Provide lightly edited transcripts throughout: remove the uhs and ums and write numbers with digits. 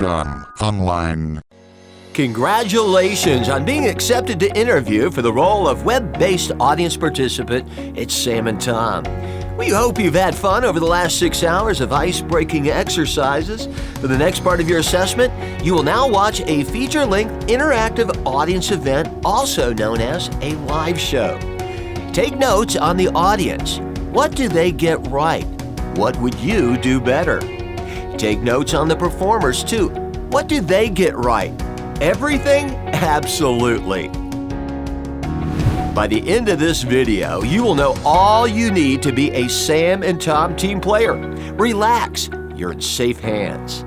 Tom Online. Congratulations on being accepted to interview for the role of web-based audience participant at Sam and Tom. We hope you've had fun over the last 6 hours of ice-breaking exercises. For the next part of your assessment, you will now watch a feature-length interactive audience event, also known as a live show. Take notes on the audience. What do they get right? What would you do better? Take notes on the performers, too. What do they get right? Everything? Absolutely. By the end of this video, you will know all you need to be a Sam and Tom team player. Relax, you're in safe hands.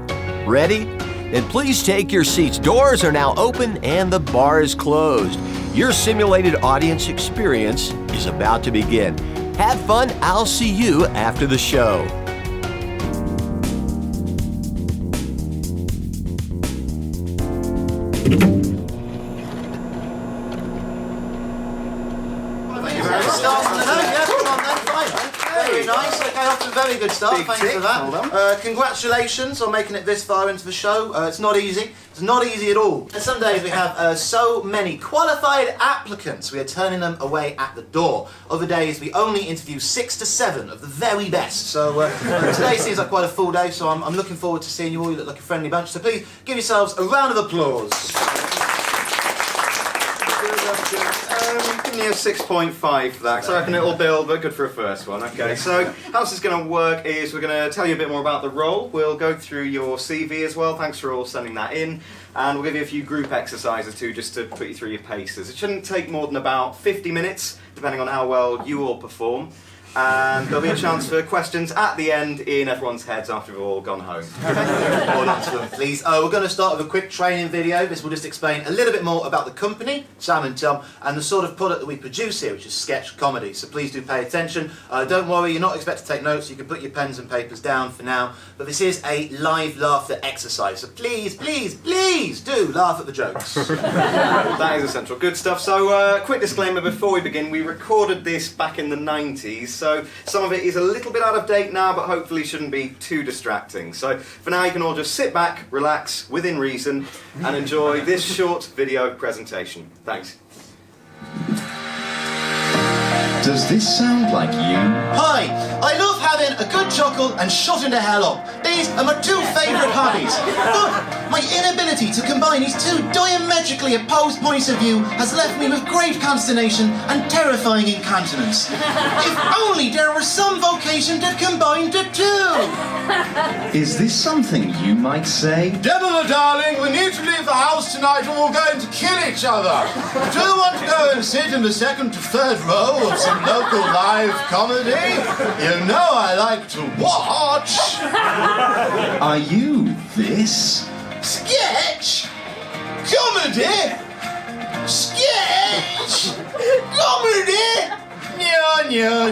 Ready? Then please take your seats. Doors are now open and the bar is closed. Your simulated audience experience is about to begin. Have fun. I'll see you after the show. Very good start, thanks for that. Congratulations on making it this far into the show. It's not easy. It's not easy at all. And some days we have so many qualified applicants, we are turning them away at the door. Other days we only interview 6 to 7 of the very best. So today seems like quite a full day, so I'm looking forward to seeing you all. You look like a friendly bunch, so please give yourselves a round of applause. Give me a 6.5 for that, so I reckon it'll build, but good for a first one. Okay, so how this is going to work is we're going to tell you a bit more about the role. We'll go through your CV as well, thanks for all sending that in, and we'll give you a few group exercises too, just to put you through your paces. It shouldn't take more than about 50 minutes, depending on how well you all perform. And there'll be a chance for questions at the end in everyone's heads after we've all gone home. All up to them, please. We're going to start with a quick training video. This will just explain a little bit more about the company, Sam and Tom, and the sort of product that we produce here, which is sketch comedy. So please do pay attention. Don't worry, you're not expected to take notes. You can put your pens and papers down for now. But this is a live laughter exercise. So please, please, please do laugh at the jokes. That is essential. Good stuff. So quick disclaimer before we begin. We recorded this back in the 90s. So some of it is a little bit out of date now, but hopefully shouldn't be too distracting. So for now, you can all just sit back, relax, within reason, and enjoy this short video presentation. Thanks. Does this sound like you? Hi, I love having a good chuckle and shutting the hell up. These are my 2 favourite hobbies. But my inability to combine these 2 diametrically opposed points of view has left me with great consternation and terrifying incontinence. If only there were some vocation that combined the 2. Is this something you might say? Deborah, darling, we need to leave the house tonight or we're going to kill each other. Do you want to go and sit in the 2nd to 3rd row of some local live comedy? You know I like to watch. Are you this? Sketch? Comedy? Sketch? Comedy?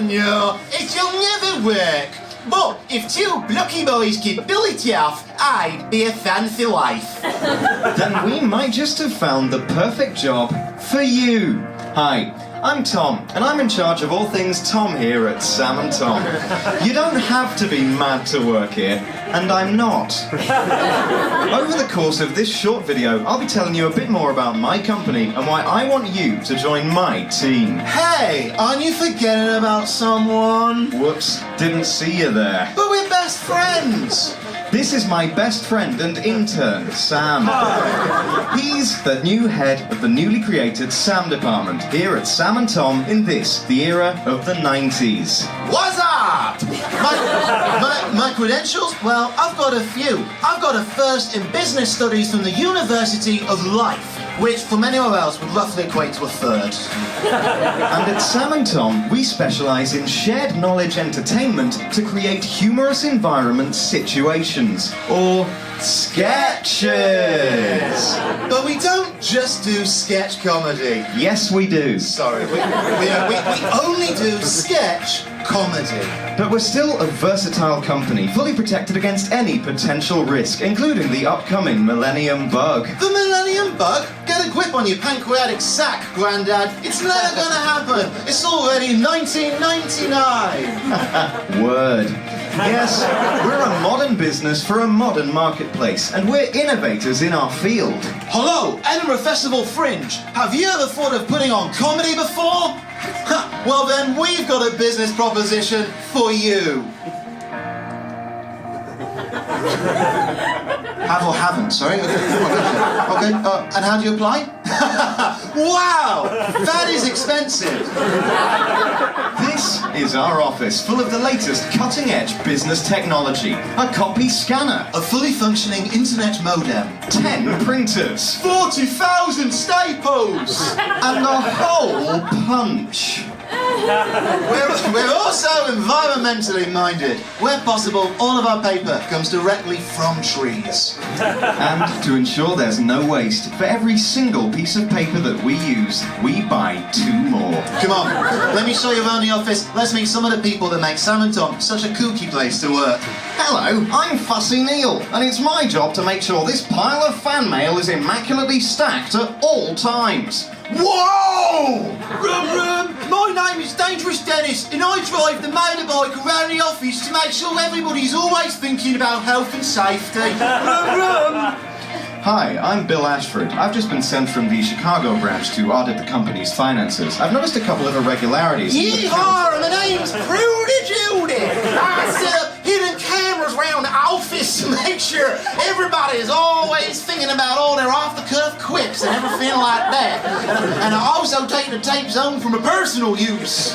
No. It'll never work. But if 2 plucky boys could pull it off, I'd be a fan for life. Then we might just have found the perfect job for you. Hi, I'm Tom, and I'm in charge of all things Tom here at Sam and Tom. You don't have to be mad to work here, and I'm not. Over the course of this short video, I'll be telling you a bit more about my company and why I want you to join my team. Hey, aren't you forgetting about someone? Whoops, didn't see you there. But we're best friends. This is my best friend and intern, Sam. He's the new head of the newly created Sam department here at Sam and Tom in this, the era of the 90s. What's up? My credentials? Well, I've got a few. I've got a first in business studies from the University of Life, which from anywhere else would roughly equate to a 3rd. And at Sam and Tom, we specialise in shared knowledge entertainment to create humorous environment situations, or sketches. But we don't just do sketch comedy. Yes, we do. Sorry, we only do sketch comedy. But we're still a versatile company, fully protected against any potential risk, including the upcoming Millennium Bug. The Millennium Bug? Get a grip on your pancreatic sack, Grandad. It's never gonna happen. It's already 1999. Word. Yes, we're a modern business for a modern marketplace, and we're innovators in our field. Hello, Edinburgh Festival Fringe. Have you ever thought of putting on comedy before? Well then, we've got a business proposition for you. Have or haven't, sorry. Okay, and how do you apply? Wow, that is expensive. This is our office, full of the latest cutting-edge business technology. A copy scanner, A fully functioning internet modem. 10 printers, 40,000 staples! and a whole punch. We're also environmentally minded. Where possible, all of our paper comes directly from trees. And to ensure there's no waste, for every single piece of paper that we use, we buy 2 more. Come on, let me show you around the office. Let's meet some of the people that make Sam and Tom such a kooky place to work. Hello, I'm Fussy Neil, and it's my job to make sure this pile of fan mail is immaculately stacked at all times. Whoa! My name is Dangerous Dennis, and I drive the motorbike around the office to make sure everybody's always thinking about health and safety. Hi, I'm Bill Ashford. I've just been sent from the Chicago branch to audit the company's finances. I've noticed a couple of irregularities. Yeehaw! My name's Prudy Judy. I set up hidden cameras around the office to make sure everybody's always thinking about all their off-the-cuff quips and everything like that. And I also take the tapes home for my personal use.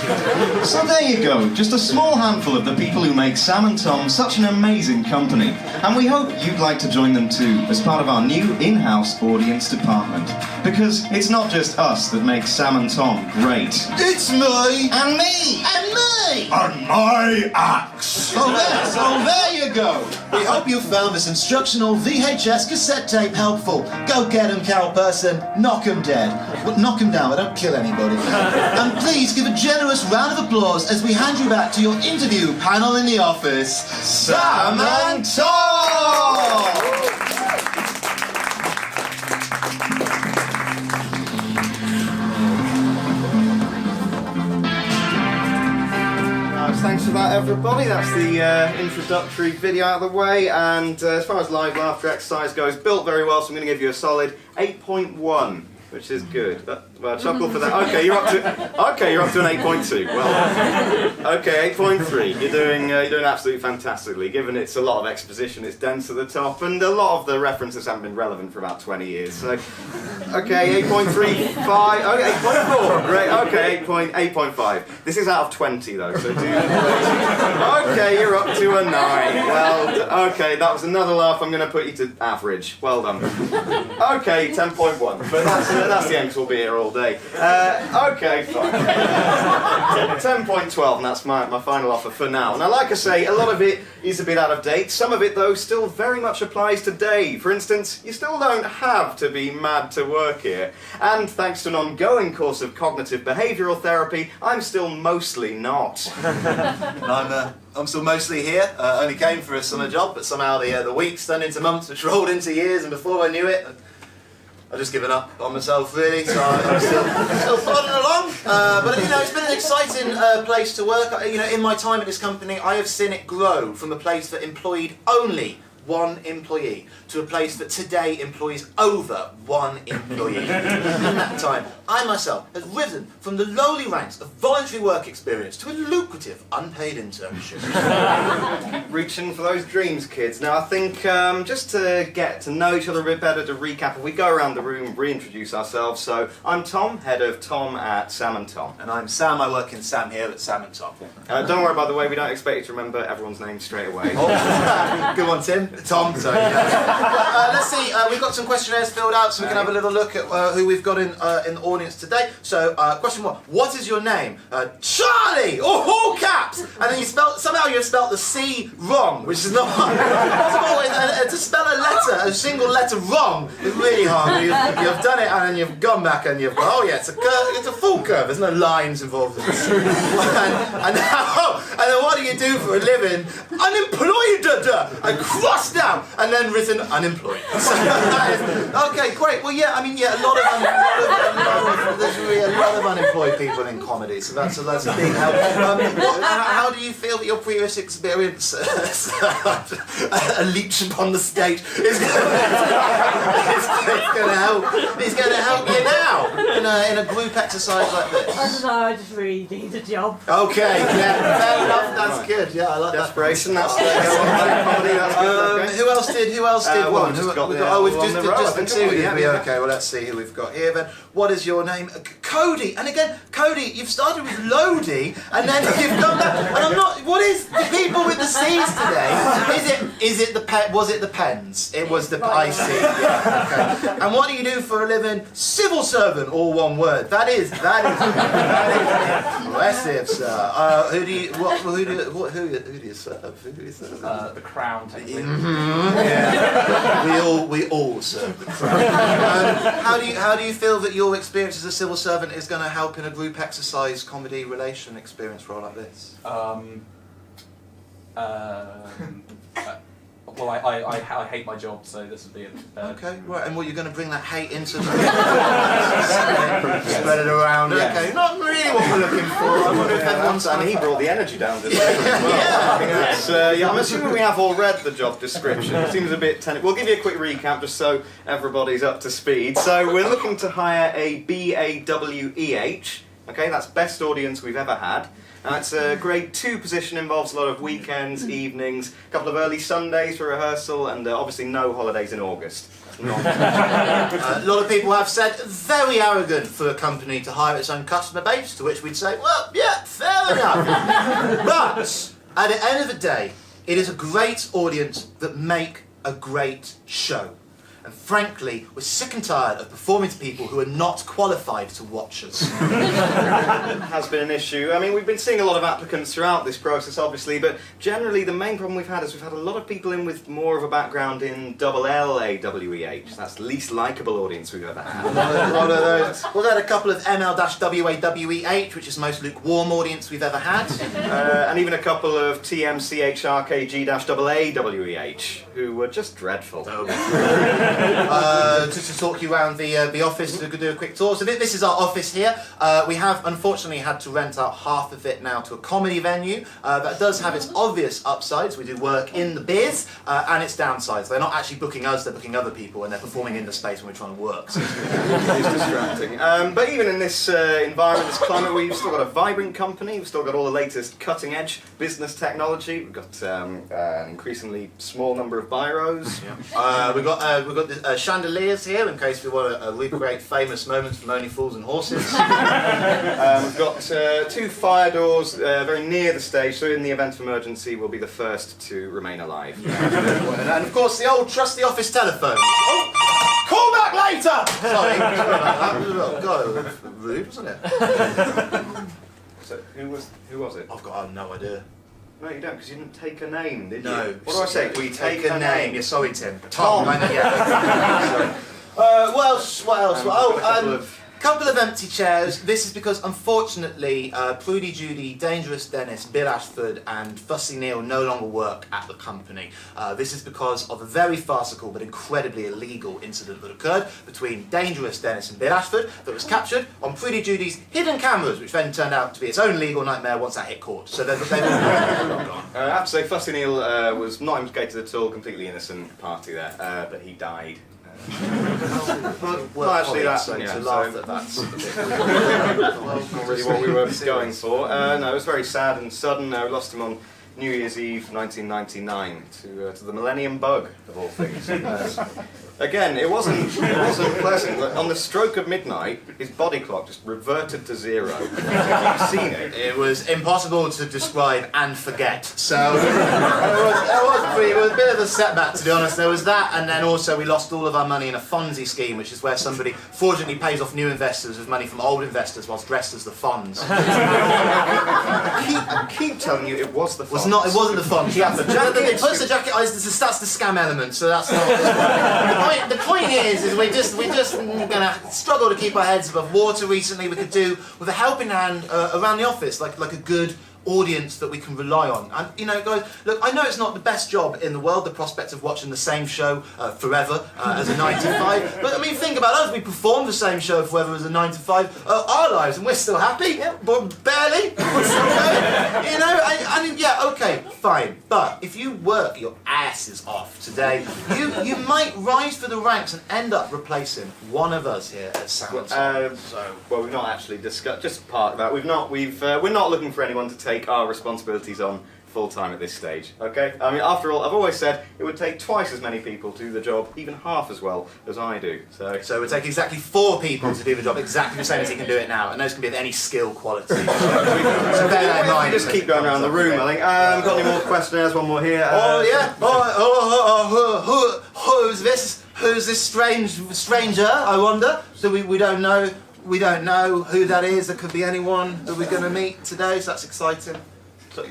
So there you go, just a small handful of the people who make Sam and Tom such an amazing company. And we hope you'd like to join them too, as part of our new in-house audience department. Because it's not just us that makes Sam and Tom great. It's me! And me! And me! And my axe! So there you go. We hope you found this instructional VHS cassette tape helpful. Go get him, cow person. Knock him dead. But knock him down, but don't kill anybody. And please give a generous round of applause as we hand you back to your interview panel in the office, Sam and Tom! Thanks for that, everybody. That's the introductory video out of the way. And as far as live laughter exercise goes, built very well, so I'm going to give you a solid 8.1, which is good. Well, chuckle for that. Okay, you're up to an 8.2. Well, okay, 8.3. You're doing absolutely fantastically. Given it's a lot of exposition, it's dense at the top, and a lot of the references haven't been relevant for about 20 years. So, okay, 8.35. Okay, 8.4. Great. Okay, 8.5. This is out of 20 though. So okay, you're up to a 9. Well, okay, that was another laugh. I'm going to put you to average. Well done. Okay, 10.1. But that's the end, 'cause we'll be here all day. Okay, fine. 10.12, and that's my final offer for now. Now, like I say, a lot of it is a bit out of date. Some of it, though, still very much applies today. For instance, you still don't have to be mad to work here. And thanks to an ongoing course of cognitive behavioural therapy, I'm still mostly not. I'm still mostly here. Only came for a summer job, but somehow the weeks turned into months, which rolled into years, and before I knew it, I've just given up on myself, really, so I'm still plodding along. But, you know, it's been an exciting place to work. You know, in my time at this company, I have seen it grow from a place that employed only 1 employee to a place that today employs over 1 employee. In that time, I myself have risen from the lowly ranks of voluntary work experience to a lucrative unpaid internship. Reaching for those dreams, kids. Now, I think just to get to know each other a bit better, to recap, if we go around the room and reintroduce ourselves. So, I'm Tom, head of Tom at Sam and Tom. And I'm Sam, I work in Sam here at Sam and Tom. Don't worry, by the way, we don't expect you to remember everyone's name straight away. Oh, good one, Tim. Tom, sorry. Let's see, we've got some questionnaires filled out so we can have a little look at who we've got in the audience today. So, question 1, what is your name? Charlie! All caps! And then somehow you've spelt the C wrong, which is not possible. To spell a single letter wrong is really hard. You've done it and then you've gone back and you've gone, oh yeah, it's a full curve, there's no lines involved in this. and then what do you do for a living? Unemployed! And cross crossed down, and then written unemployed. So that is, okay, great. Well, yeah, I mean, yeah, there's really a lot of unemployed people in comedy, so that's a big help. How do you feel that your previous experience a leech upon the stage is going to help? It's going to help you now in a group exercise like this. I don't know. I just really need a job. Okay, yeah, fair enough. That's good. Yeah, I like Desperation. that. That's comedy. That's good. Okay. Who else did one? We've just got We've the two. yeah. Okay, well, let's see who we've got here then. What is your name? Cody. And again, Cody, you've started with Lodi, and then you've done that. And I'm not. What is the people with the C's today? Is it the pen? Was it the pens? It was the I see. Yeah. Okay. And what do you do for a living? Civil servant, all one word. That is impressive, sir. Who do you serve? Who do you serve? The Crown, technically. Yeah. We all serve the Crown. How do you feel that your experience as a civil servant is going to help in a group exercise comedy relation experience role like this? Well, I hate my job, so this would be okay, right, and what, you're going to bring that hate into the spread it around. Yeah. Okay, not really what we're looking for. I wonder if everyone's. And he brought the energy down today as well. Yeah, I'm assuming we have all read the job description. It seems a bit technical. We'll give you a quick recap just so everybody's up to speed. So we're looking to hire a BAWEH. Okay, that's best audience we've ever had. It's a grade 2 position, involves a lot of weekends, evenings, a couple of early Sundays for rehearsal, and obviously no holidays in August. A lot of people have said very arrogant for a company to hire its own customer base, to which we'd say, well, yeah, fair enough. But at the end of the day, it is a great audience that make a great show. And frankly, we're sick and tired of performing to people who are not qualified to watch us. Has been an issue. I mean, we've been seeing a lot of applicants throughout this process, obviously, but generally the main problem we've had is we've had a lot of people in with more of a background in LLAWEH. That's the least likeable audience we've ever had. A lot of those. We've had a couple of ML-WAWEH, which is the most lukewarm audience we've ever had. And even a couple of TMCHRKG-AAWEH, who were just dreadful. Just to talk you around the office, to do a quick tour. So this is our office here. We have unfortunately had to rent out half of it now to a comedy venue. That does have its obvious upsides. We do work in the biz, and its downsides. They're not actually booking us, they're booking other people, and they're performing in the space when we're trying to work. So it's distracting. But even in this environment, this climate, we've still got a vibrant company. We've still got all the latest cutting-edge business technology. We've got an increasingly small number of biros. Yeah. We've got the chandeliers here in case we want to recreate famous moments from Only Fools and Horses. We've got 2 fire doors very near the stage, so in the event of emergency, we'll be the first to remain alive. And of course, the old trusty office telephone. Oh, call back later! Sorry, God, rude, wasn't it? So who was it? I've got no idea. No, you don't, because you didn't take a name, did you? No. What do I say? We take a name. Yeah, sorry, Tim. Tom. What else? Couple of empty chairs. This is because, unfortunately, Prudy Judy, Dangerous Dennis, Bill Ashford, and Fussy Neil no longer work at the company. This is because of a very farcical but incredibly illegal incident that occurred between Dangerous Dennis and Bill Ashford that was captured on Prudy Judy's hidden cameras, which then turned out to be its own legal nightmare once that hit court. So they've all gone. I have to say, Fussy Neil was not implicated at all, completely innocent party there, but he died. Well, actually, that's not really what we were going for. No, it was very sad and sudden. We lost him on New Year's Eve 1999 to the Millennium Bug, of all things. Again, it wasn't pleasant. On the stroke of midnight, his body clock just reverted to 0. Have you seen it? It was impossible to describe and forget. So it was a bit of a setback, to be honest. There was that, and then also we lost all of our money in a Fonzie scheme, which is where somebody fraudulently pays off new investors with money from old investors whilst dressed as the Fonz. I keep telling you, it was the Fonz. It wasn't the Fonz. He had the jacket. It puts the jacket. That's the scam element. So that's not. The point is we're just gonna struggle to keep our heads above water recently. We could do with a helping hand around the office, like a good audience that we can rely on. And, you know, guys, look, I know it's not the best job in the world, the prospect of watching the same show forever as a 9 to 5, but I mean, think about us, we perform the same show forever as a 9 to 5 our lives, and we're still happy, but barely, we're still going, you know, and yeah, okay, fine, but if you work your asses off today, you might rise for the ranks and end up replacing one of us here at Sound. Well, we've not actually discussed, just part of that, we're not looking for anyone to take our responsibilities on full-time at this stage, okay? I mean, after all, I've always said it would take twice as many people to do the job, even half as well as I do, so it would take exactly 4 people to do the job exactly the same as he can do it now, and those can be of any skill quality. So bear that in mind. Just keep going around the room, I think. Got any more questionnaires? One more here. Who's this? Who's this stranger, I wonder? So we don't know who that is. There could be anyone that we're going to meet today, so that's exciting.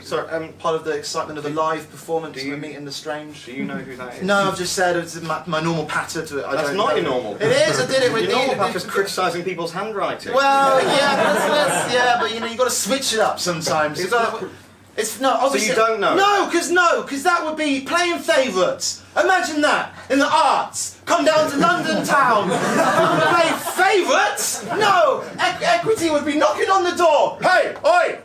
Sorry, part of the excitement of the live performance, we're meeting the strange. Do you know who that is? No, I've just said it's my normal patter to it. That's not your normal. It is, I did it with your normal patter is criticising people's handwriting. Well, yeah, but you know, you've got to switch it up sometimes. It's no, obviously. So you don't know? No, because that would be playing favourites. Imagine that in the arts. Come down to London town, play favourites. No, Equity would be knocking on the door. Hey, oi!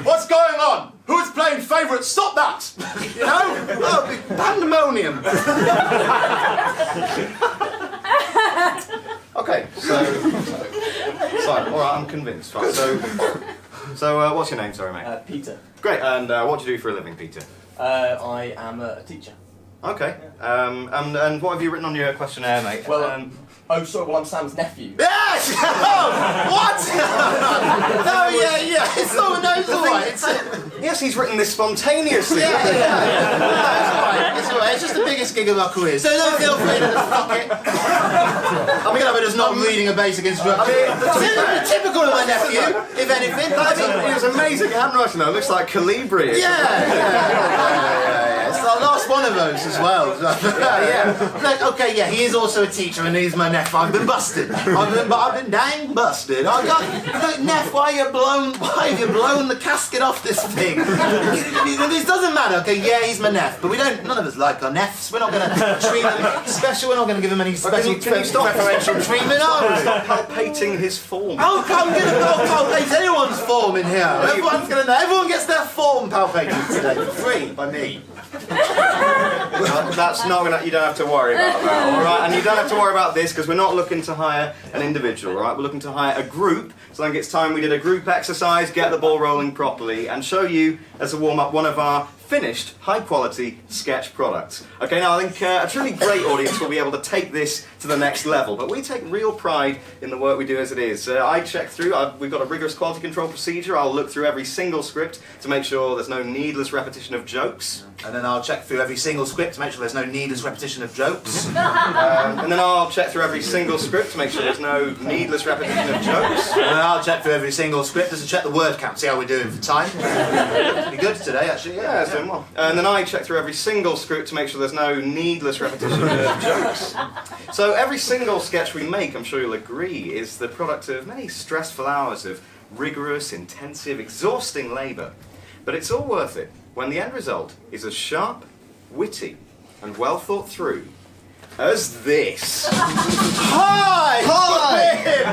What's going on? Who's playing favourites? Stop that! You know? Oh, big pandemonium. Okay, so alright, I'm convinced. Right, so what's your name, sorry, mate? Peter. Great, and what do you do for a living, Peter? I am a teacher. Okay, and what have you written on your questionnaire, mate? Well, oh, sorry, well, I'm Sam's nephew. Yes! Oh, what? No, yeah, it's all right. Yes, he's written this spontaneously. Yeah. No, it's all right. It's just the biggest gig of our careers. So don't feel free to just fuck it. I mean, I'm just not reading a basic instruction. It's typical of my nephew, if anything. It was amazing handwriting though. It looks like Calibri. Yeah. It's our last one of those as well. Like, okay, yeah, he is also a teacher and he's my nephew. I've been busted. I've been dang busted. Look, Neff, why have you blown the casket off this thing? This doesn't matter. Okay, yeah, he's my Neff, but none of us like our Neffs. We're not going to treat him special. We're not going to give him any special preferential treatment. Stop palpating his form. I'm going to palpate anyone's form in here. Everyone's going to know. Everyone gets their form palpated today for free by me. That's not gonna. You don't have to worry about that, all right? And you don't have to worry about this because we're not looking to hire an individual, all right? We're looking to hire a group. So I think it's time we did a group exercise, get the ball rolling properly, and show you as a warm-up one of our finished, high-quality sketch products. Okay, now I think a truly great audience will be able to take this to the next level, but we take real pride in the work we do as it is. I check through, we've got a rigorous quality control procedure. I'll look through every single script to make sure there's no needless repetition of jokes. And then I'll check through every single script to make sure there's no needless repetition of jokes. And then I'll check through every single script to make sure there's no needless repetition of jokes. And then I'll check through every single script just to check the word count, see how we're doing for time. Pretty good today, actually. Yeah, it's doing well. And then I check through every single script to make sure there's no needless repetition of jokes. So every single sketch we make, I'm sure you'll agree, is the product of many stressful hours of rigorous, intensive, exhausting labour. But it's all worth it when the end result is as sharp, witty, and well thought through as this. Hi!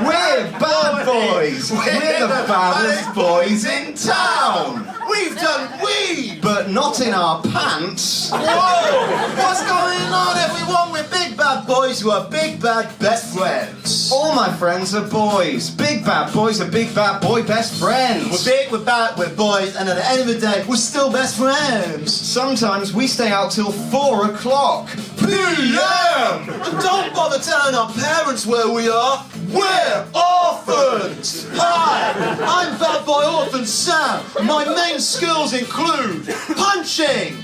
We're Bad Boys! We're the baddest boys in town! We've done weed! But not in our pants. Whoa! What's going on, everyone? We're big bad boys who are big bad best friends. All my friends are boys. Big bad boys are big bad boy best friends. We're big, we're bad, we're boys, and at the end of the day, we're still best friends. Sometimes we stay out till 4 o'clock. PM! And don't bother telling our parents where we are. We're orphans! Hi, I'm Bad Boy Orphan Sam. My main skills include punching,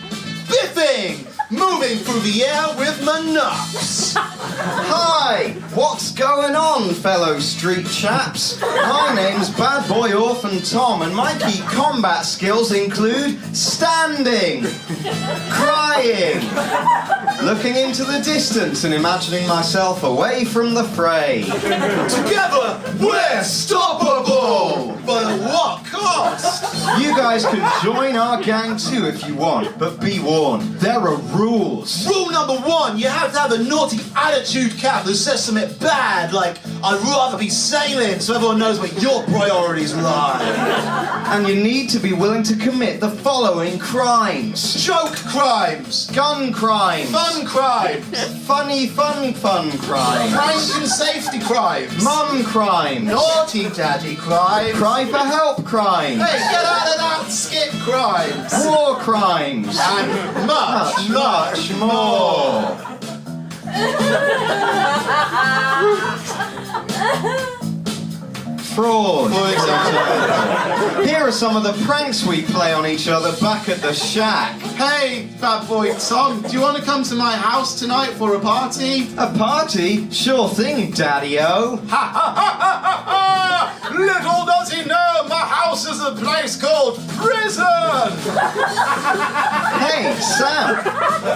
biffing, moving through the air with my nuts. Hi! What's going on, fellow street chaps? My name's Bad Boy Orphan Tom, and my key combat skills include standing, crying, looking into the distance and imagining myself away from the fray. Together, we're stoppable! But at what cost? You guys can join our gang too if you want, but be warned, there are rules. Rule number 1, you have to have a naughty attitude cap that says something bad, like, I'd rather be sailing, so everyone knows where your priorities lie. And you need to be willing to commit the following crimes. Joke crimes, Gun crimes. fun crimes, Funny fun crimes. prank and safety crimes, Mum crimes. naughty daddy crimes, Cry for help crimes. hey, get out of that skip crimes, War crimes. and much more. Fraud. For example, Here are some of the pranks we play on each other back at the shack. hey, bad boy Tom, do you want to come to my house tonight for a party? A party? Sure thing, Daddy-O. Ha ha ha ha ha ha! Little does he know, my house is a place called prison! Hey, Sam,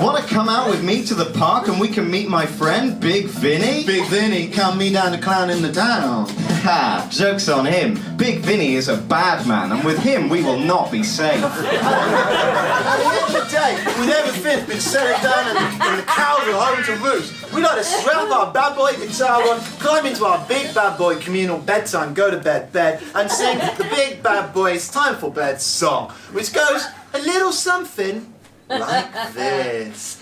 want to come out with me to the park and we can meet my friend, Big Vinny? Big Vinny, come me down to clown in the town. Ha, joke's on him. Big Vinny is a bad man, and with him we will not be safe. At the end of the day, with everything been settled down and the cows are home to roost, we like to strap our bad boy guitar on, climb into our big bad boy communal bedtime, go to bed, and sing the big bad boy's time for bed song, which goes a little something like this.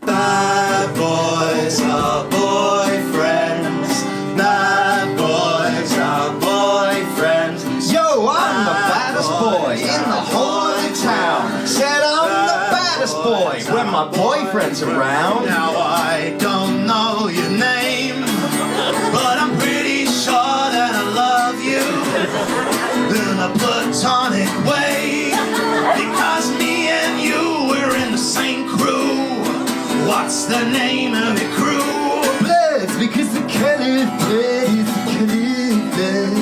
Bad boys are boyfriends, bad boys are boyfriends. Yo, I'm the baddest boy in the whole of the town. Said I'm the baddest boy when my boyfriend's around. Now I don't know your name, but I'm pretty sure that I love you in a platonic way, because me and you, we're in the same crew. What's the name of the crew? Bloods, because the color of blood is the color of blood.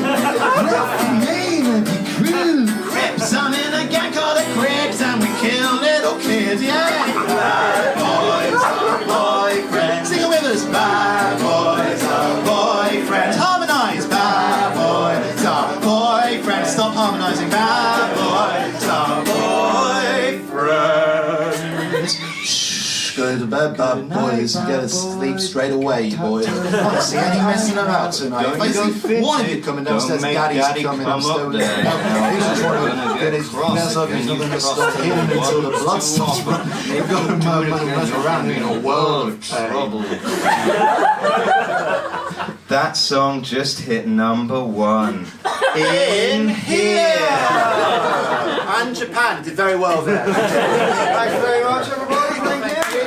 What's the name of the crew? Crips, I'm in a gang called the Crips, and we kill little kids, yeah. Bad boys are boyfriends. Sing it with us. Bad boys are boyfriends. Harmonise. Bad boys are boyfriends. Stop harmonising. Bad boys are boyfriends. Shh, go to bed, bad boys. Get to sleep straight away, boys. Honestly, any messing about tonight. If I see one of you coming downstairs, Daddy's coming upstairs. He's just trying to get his mess up. He's not going to stop him until the blood stops running. You've got to mess around in a world of trouble. That song just hit #1. In here! And Japan did very well there. Thanks very much, everybody. Thank you.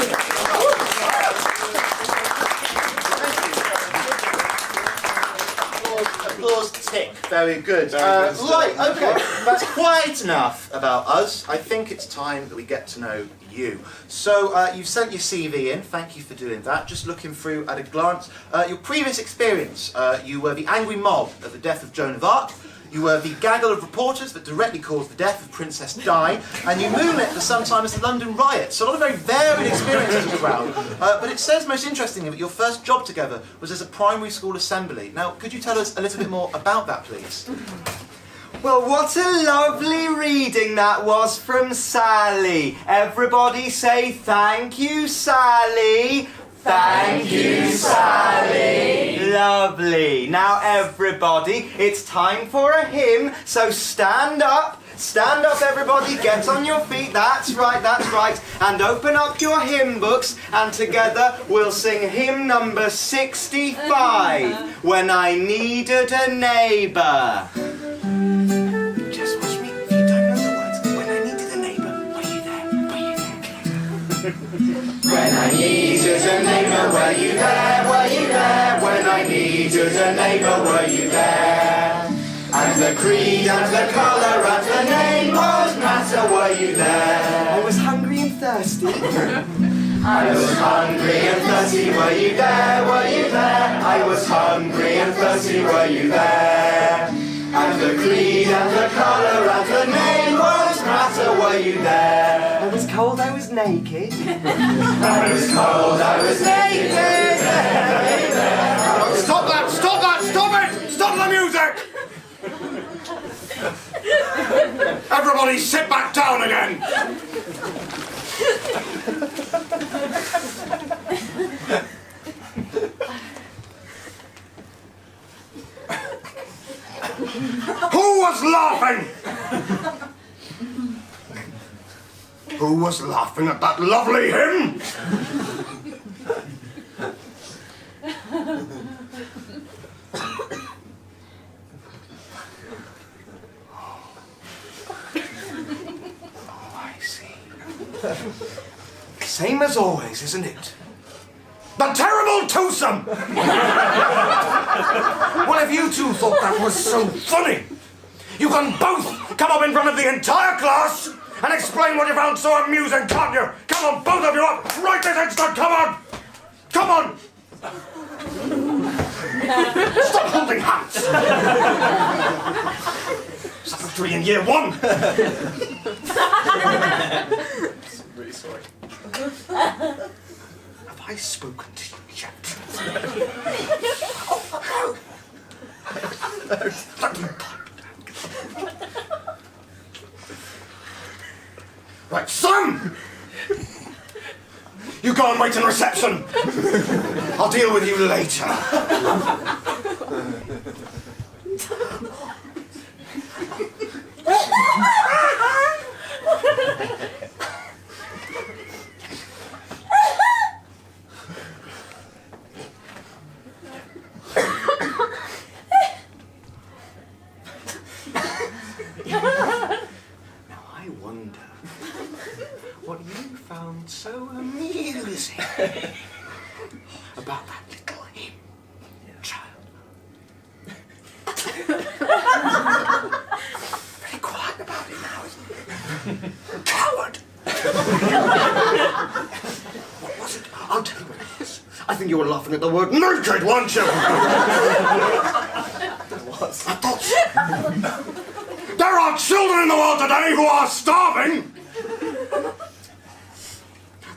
Applause tick. Very good. Right, okay. That's quite enough about us. I think it's time that we get to know you. So, you've sent your CV in. Thank you for doing that. Just looking through at a glance. Your previous experience. You were the angry mob at the death of Joan of Arc. You were the gaggle of reporters that directly caused the death of Princess Di, and you moonlit for some time as the London Riot. So a lot of very varied experiences all around. But it says, most interestingly, that your first job together was as a primary school assembly. Now, could you tell us a little bit more about that, please? Well, what a lovely reading that was from Sally. Everybody say thank you, Sally. Thank you, Sally. Lovely. Now, everybody, it's time for a hymn, so stand up. Stand up, everybody, get on your feet, that's right, and open up your hymn books, and together we'll sing hymn number 65, When I Needed a Neighbour. Just watch me, if you don't know the words. When I needed a neighbour, were you there? Were you there? When I needed a neighbour, were you there? Were you there? When I needed a neighbour, were you there? And the creed and the colour and the name was matter, were you there? I was hungry and thirsty. I was hungry and thirsty, were you there? Were you there? I was hungry and thirsty, were you there? And the creed and the colour and the name was matter, were you there? I was cold, I was naked. I was cold, I was naked. Stop that! Stop that! Stop it! Stop the music! Everybody sit back down again. Who was laughing? Who was laughing at that lovely hymn? Oh, I see. Same as always, isn't it? The terrible twosome! Well, if you two thought that was so funny, you can both come up in front of the entire class and explain what you found so amusing, can't you? Come on, both of you up! Right this instant, come on! Come on! Stop holding hands! Secretary in year one! I'm really sorry. Have I spoken to you yet? Right, son! You go and wait in reception. I'll deal with you later. What you found so amusing about that little hymn, child. Very quiet about it now, isn't it? Coward! What was it? I'll tell you what it is. I think you were laughing at the word naked, weren't you? I thought so. There are children in the world today who are starving.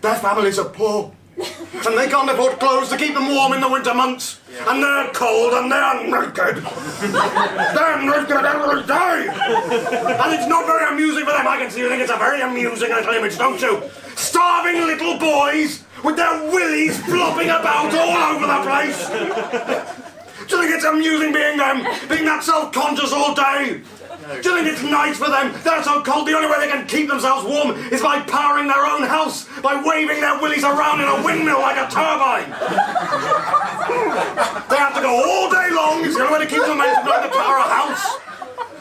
Their families are poor, and they can't afford clothes to keep them warm in the winter months. Yeah. And they're cold, and they're naked. They're naked every day. And it's not very amusing for them. I can see you think it's a very amusing little image, don't you? Starving little boys with their willies flopping about all over the place. Do you think it's amusing being them, being that self-conscious all day? Do you think it's nice for them? They're so cold, the only way they can keep themselves warm is by powering their own house, by waving their willies around in a windmill like a turbine. They have to go all day long, it's the only way to keep them men from knowing to power a house.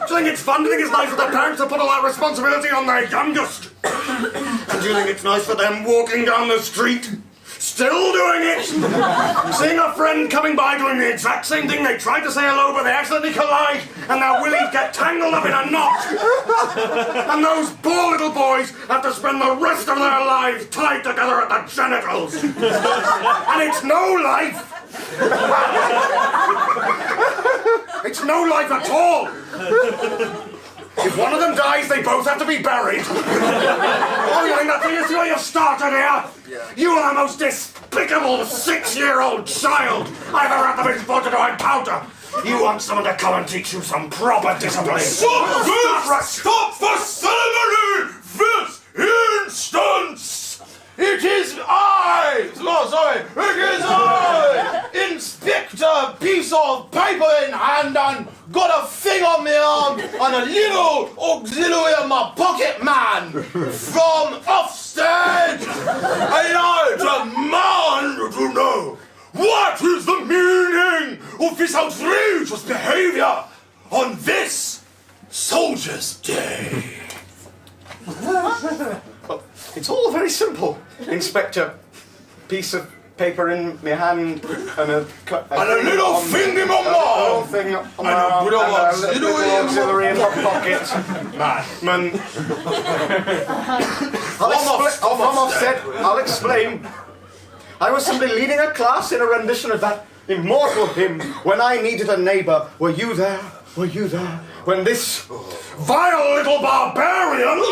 Do you think it's fun? Do you think it's nice for their parents to put all that responsibility on their youngest? And do you think it's nice for them walking down the street? Still doing it! Seeing a friend coming by doing the exact same thing, they tried to say hello but they accidentally collide and their willies get tangled up in a knot. And those poor little boys have to spend the rest of their lives tied together at the genitals. And it's no life! It's no life at all! If one of them dies, they both have to be buried. Oh, you think that's you see where you started here? Yeah. You are the most despicable 6-year-old child I've ever had the misfortune to encounter. You want someone to come and teach you some proper discipline. Stop for ceremony! This instance! It is I! No, sorry. It is I! Inspector, piece of paper in hand and got a thing on my arm and a little auxiliary in my pocket, man! From offstage! And I demand to know what is the meaning of this outrageous behavior on this Soldiers' Day? It's all very simple, Inspector. Piece of paper in my hand and a little thing in my arm. And a little auxiliary in my pocket. Man. I'll explain. I was simply leading a class in a rendition of that immortal hymn, When I Needed a Neighbor. Were you there? Were you there? When this vile little barbarian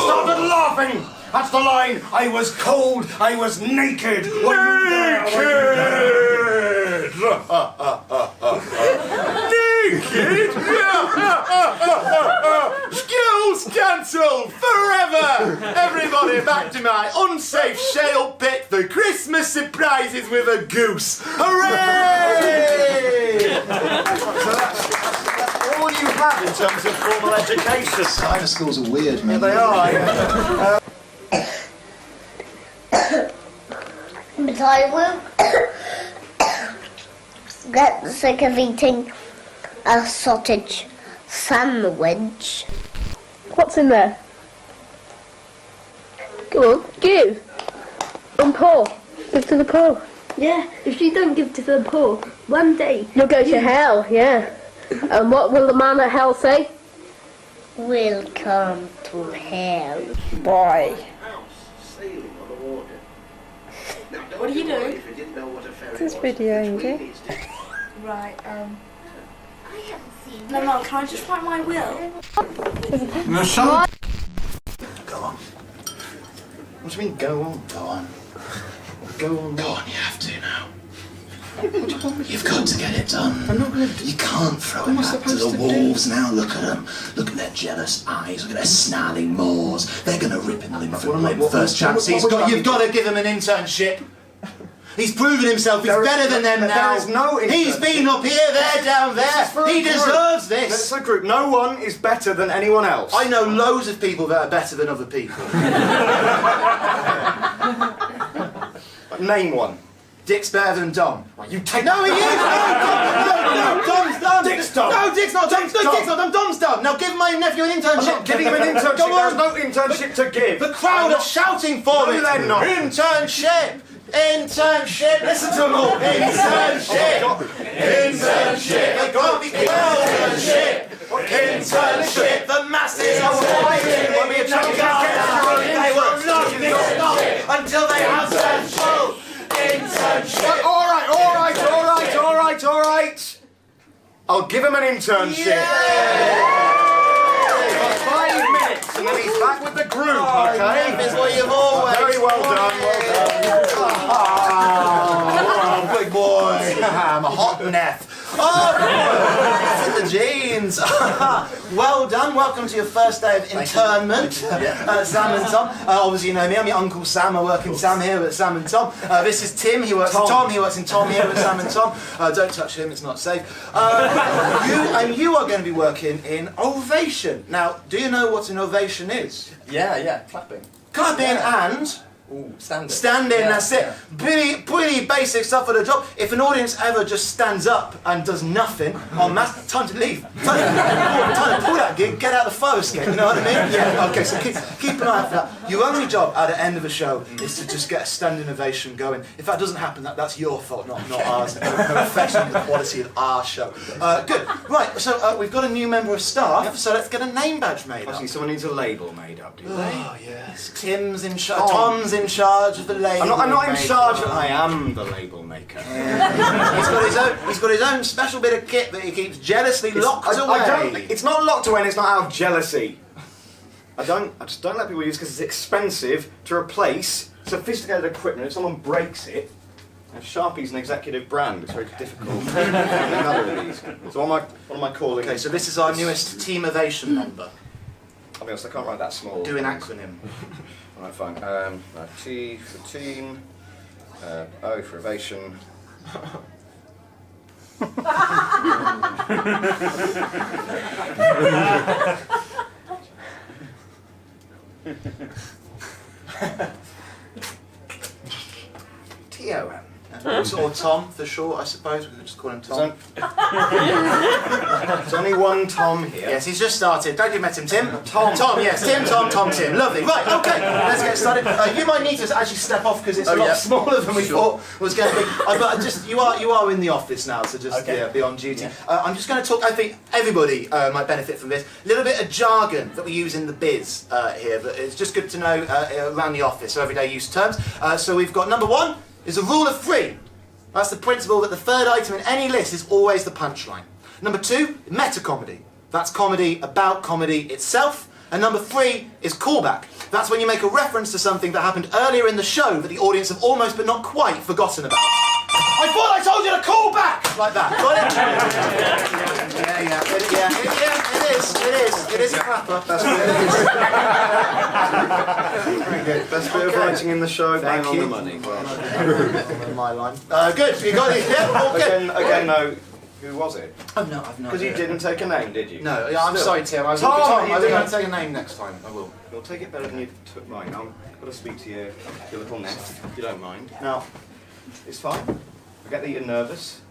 started laughing. That's the line. I was cold. I was naked. Were you there? Naked. Naked. everybody back to my unsafe shale pit for Christmas surprises with a goose. Hooray! So that's all you have in terms of formal education. Cyber schools are weird, man. They are. But I will get sick of eating a sausage sandwich. What's in there? Go on, give. And poor. Give to the poor. Yeah, if you don't give to the poor, one day You'll go to hell, yeah. And what will the man at hell say? we'll come to hell. Boy. What are you doing? This video, okay? Right, No, can I just write my will? Go on. What do you mean, go on? Go on. Go on. Go on, you have to now. You've got to get it done. You can't throw him out to the wolves now. Look at them. Look at their jealous eyes. Look at their snarling maws. They're going to rip him limb from limb. First chance you've got to give him an internship. He's proven himself. He's better than them now. There is no He's been up here, there, down there. He deserves this. It's a group. No one is better than anyone else. I know loads of people that are better than other people. Name one. Dick's better than Dom. You take. No, he is! No, Dom's Dom! Dick's Dom. No, Dick's not Dom! No, Dick's not Dom! Dom's Dom! Now give my nephew an internship! I'm not giving him an internship. Go on! There's no internship to give. The crowd are shouting for it! they're not. Internship! Internship! Listen to them all! Internship! Internship! They can't be internship! Internship! The masses are waiting! They will not stop until they have their full internship! All right. I'll give him an internship. For 5 minutes, and then he's back with the group. Okay. This is what you've always Very well done. Oh, big boy! I'm a hot neff. Oh, it's in the genes. Well done. Welcome to your first day of internment, Sam and Tom. Obviously, you know me. I'm your Uncle Sam. I work in Sam here at Sam and Tom. This is Tim. He works in Tom. He works in Tom here at Sam and Tom. Don't touch him. It's not safe. You are going to be working in Ovation. Now, do you know what an ovation is? Yeah, clapping. Clapping and Standing. standing, that's it. Pretty basic stuff for the job. If an audience ever just stands up and does nothing en masse, time to leave. Time to pull that gig, get out the fire escape, you know what I mean? Yeah, okay, so keep an eye out for that. Your only job at the end of a show is to just get a standing ovation going. If that doesn't happen, that's your fault, not ours. No reflection on the quality of our show. Good. Right, so we've got a new member of staff, so let's get a name badge made up. Actually, someone needs a label made up, do they? Oh, yes. Tim's in charge. Tom's in charge of the label. I'm not in maker. charge. I am the label maker. He's got his own special bit of kit that he keeps jealously locked away. It's not locked away, and it's not out of jealousy. I just don't let people use it because it's expensive to replace sophisticated equipment. If someone breaks it, and Sharpie's an executive brand. It's very difficult. Another of these. So what am I calling? Okay, so this is our newest Team Ovation member. I'll be honest, I can't write that small. Do an acronym. Alright, fine. T for team, O for ovation. T-O-M. Or Tom for short, I suppose. We could just call him Tom. There's only one Tom here. Yes, he's just started. Don't you met him, Tim? Tom, yes. Tim, Tom, Tim. Lovely. Right, okay, let's get started. You might need to actually step off because it's a lot smaller than we thought was going to be. But just you are in the office now, so just be on duty. I'm just going to talk. I think everybody might benefit from this. A little bit of jargon that we use in the biz here, but it's just good to know around the office, so everyday use terms. So we've got number 1 is a rule of 3. That's the principle that the third item in any list is always the punchline. Number 2, meta-comedy. That's comedy about comedy itself. And number 3 is callback. That's when you make a reference to something that happened earlier in the show that the audience have almost but not quite forgotten about. I thought I told you to call back! Like that. Got it? Yeah, it is. It is a crapper. Best bit of writing in the show, bang on you. the money. My line. Good, you got it. Yeah, all good. Again, no. Who was it? I've no Because you didn't take a name, did you? No, yeah, I'm sorry, Tim. I'm Tom, going you to didn't. take a name next time. I will. You'll take it better than you took mine. I've got to speak to your little nest, if you don't mind. Now, it's fine. I get that you're nervous.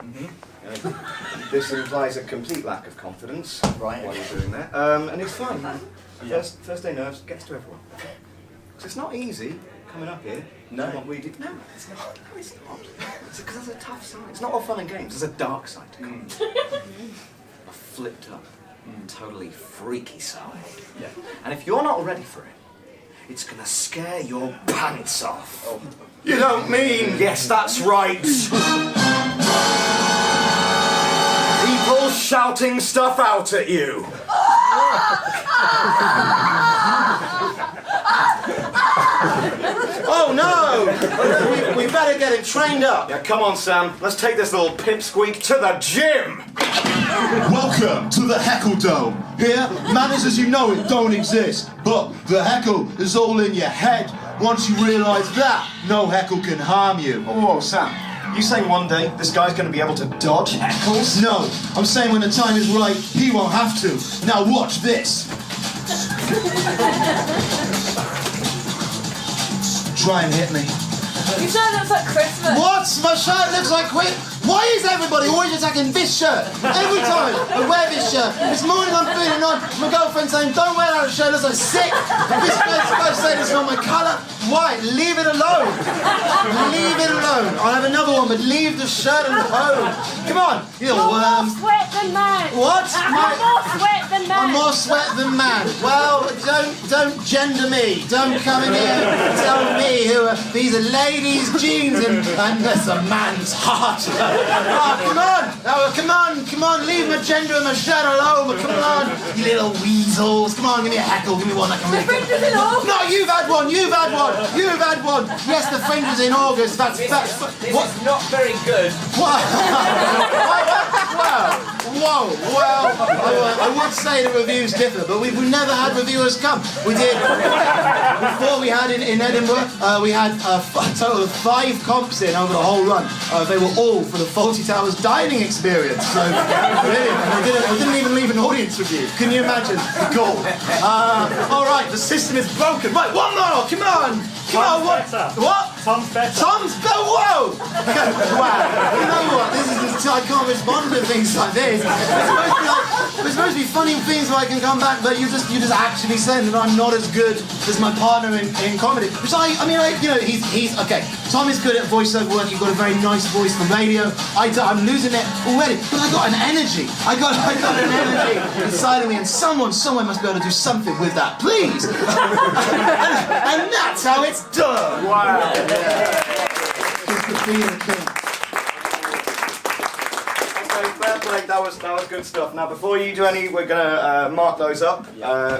This implies a complete lack of confidence while you're doing that. And it's fine. First day nerves gets to everyone. Because it's not easy coming up here. No. What we did. No, it's not. No, it's not. It's because there's a tough side. It's not all fun and games. There's a dark side to comedy. A flipped up, totally freaky side. Yeah. And if you're not ready for it, it's gonna scare your pants off. Oh. You don't mean? Yes, that's right. People shouting stuff out at you. Oh no! we better get him trained up. Yeah, come on, Sam. Let's take this little pipsqueak to the gym. Welcome to the heckle dome. Here, manners as you know it don't exist, but the heckle is all in your head. Once you realise that, no heckle can harm you. Oh, Sam, you saying one day this guy's going to be able to dodge heckles? No, I'm saying when the time is right, he won't have to. Now watch this. Try and hit me. Your shirt looks like Christmas. What? My shirt looks like quit. Why is everybody always attacking this shirt? Every time I wear this shirt. This morning I'm feeling on. My girlfriend saying, don't wear that shirt, it looks like sick. This guy's saying it's not my colour. Why? Leave it alone. Leave it alone. I'll have another one, but leave the shirt alone. Come on, you little You're more worm. sweat than man. What? You're more sweat than man. I'm more sweat than man. Well, don't gender me. Don't come in here and tell me these are ladies' jeans and that's a man's heart. Oh, come on, leave my gender and my shirt alone. Come on, you little weasels. Come on, give me a heckle, give me one that can make it. No, you've had one. Yes, the fringe is in August. That's what? It's not very good. What? Well, I would say the reviews differ, but we've never had reviewers come. We did, before we had in Edinburgh, we had a total of 5 comps in over the whole run. They were all for the Fawlty Towers dining experience, so brilliant. And they didn't even leave an audience review. Can you imagine the goal? All right, the system is broken. Right, one more, come on. What? Tom's better. Tom's better. Whoa! Wow. You know what? I can't respond to things like this. It's supposed to be funny things where I can come back, but you just actually said that I'm not as good as my partner in comedy. Which he's okay. Tom is good at voiceover work. You've got a very nice voice for radio. I'm losing it already, but I got an energy. I got an energy inside of me, and someone must be able to do something with that, please. and that's how it's done. Wow. Fair play, that was good stuff. Now, before you do any, we're going to mark those up,